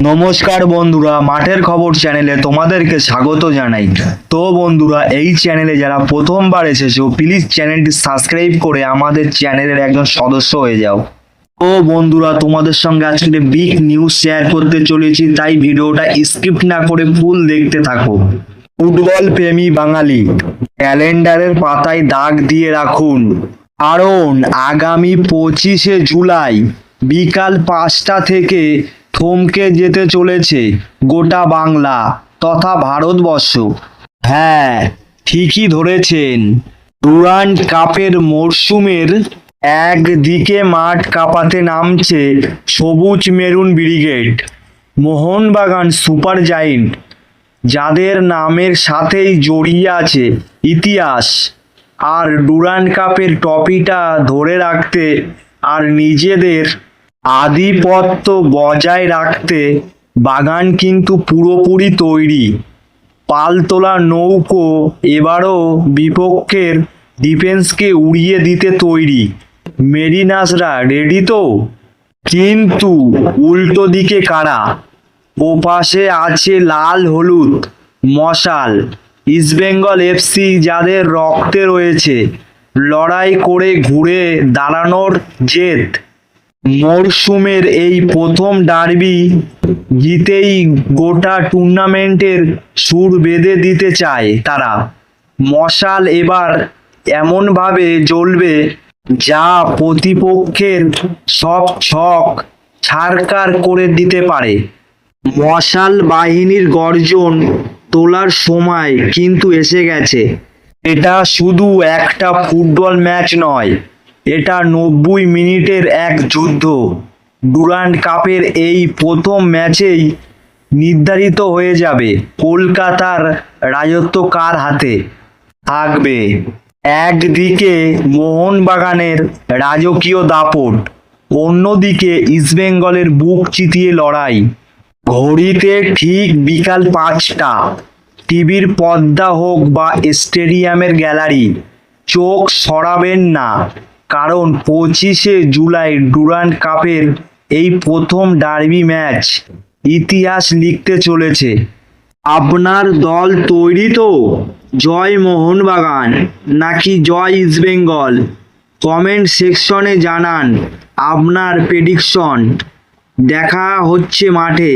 নমস্কার বন্ধুরা, মাঠের খবর চ্যানেলে তোমাদেরকে স্বাগত জানাই। তো বন্ধুরা, এই চ্যানেলে যারা প্রথমবার এসেছো প্লিজ চ্যানেলটি সাবস্ক্রাইব করে আমাদের চ্যানেলের একজন সদস্য হয়ে যাও। তো বন্ধুরা, তোমাদের সঙ্গে আজকে বিগ নিউজ শেয়ার করতে চলেছি, তাই ভিডিওটা স্কিপ না করে ফুল দেখতে থাকো। ফুটবল প্রেমী বাঙালি ক্যালেন্ডারের পাতায় দাগ দিয়ে রাখুন, কারণ আগামী 25শে জুলাই বিকাল 5টা থেকে থমকে যেতে চলেছে গোটা বাংলা তথা ভারতবর্ষ। হ্যাঁ, ঠিকই ধরেছেন। ডুরান্ড কাপের মরশুমের একদিকে মাঠ কাঁপাতে নামছে সবুজ maroon brigade, Mohun Bagan super giant, যাদের নামের সাথেই জড়িয়ে আছে ইতিহাস। আর ডুরান্ড কাপের ট্রফিটা ধরে রাখতে আর নিজেদের আধিপত্য বজায় রাখতে বাগান কিন্তু পুরোপুরি তৈরি। পালতোলা নৌকো এবারও বিপক্ষের ডিফেন্সকে উড়িয়ে দিতে তৈরি। মেরিনাসরা রেডি তো? কিন্তু উল্টো দিকে কারা? ওপাশে আছে লাল হলুদ মশাল ইস্টবেঙ্গল এফসি, যাদের রক্তে রয়েছে লড়াই করে ঘুরে দাঁড়ানোর জেদ। মরশুমের এই প্রথম ডার্বি জিতেই গোটা টুর্নামেন্টের সুর বেঁধে দিতে চায় তারা। মশাল এবার এমনভাবে জ্বলবে যা প্রতিপক্ষের সব ছক ছারখার করে দিতে পারে। মশাল বাহিনীর গর্জন তোলার সময় কিন্তু এসে গেছে। এটা শুধু একটা ফুটবল ম্যাচ নয়, এটা 90 মিনিটের এক যুদ্ধ। ডুরান্ড কাপের এই প্রথম ম্যাচেই নির্ধারিত হয়ে যাবে কলকাতার রাজত্ব কার হাতে থাকবে। একদিকে মোহনবাগানের রাজকীয় দাপট, অন্যদিকে ইস্টবেঙ্গলের বুক চিতিয়ে লড়াই। ঘড়িতে ঠিক বিকাল 5টা, টিভির পর্দা হোক বা স্টেডিয়ামের গ্যালারি, চোখ সরাবেন না, কারণ 25শে জুলাই ডুরান্ড কাপের এই প্রথম ডার্বি ম্যাচ ইতিহাস লিখতে চলেছে। আপনার দল তৈরি তো? জয় মোহনবাগান নাকি জয় ইস্টবেঙ্গল? কমেন্ট সেকশনে জানান আপনার প্রেডিকশন। দেখা হচ্ছে মাঠে।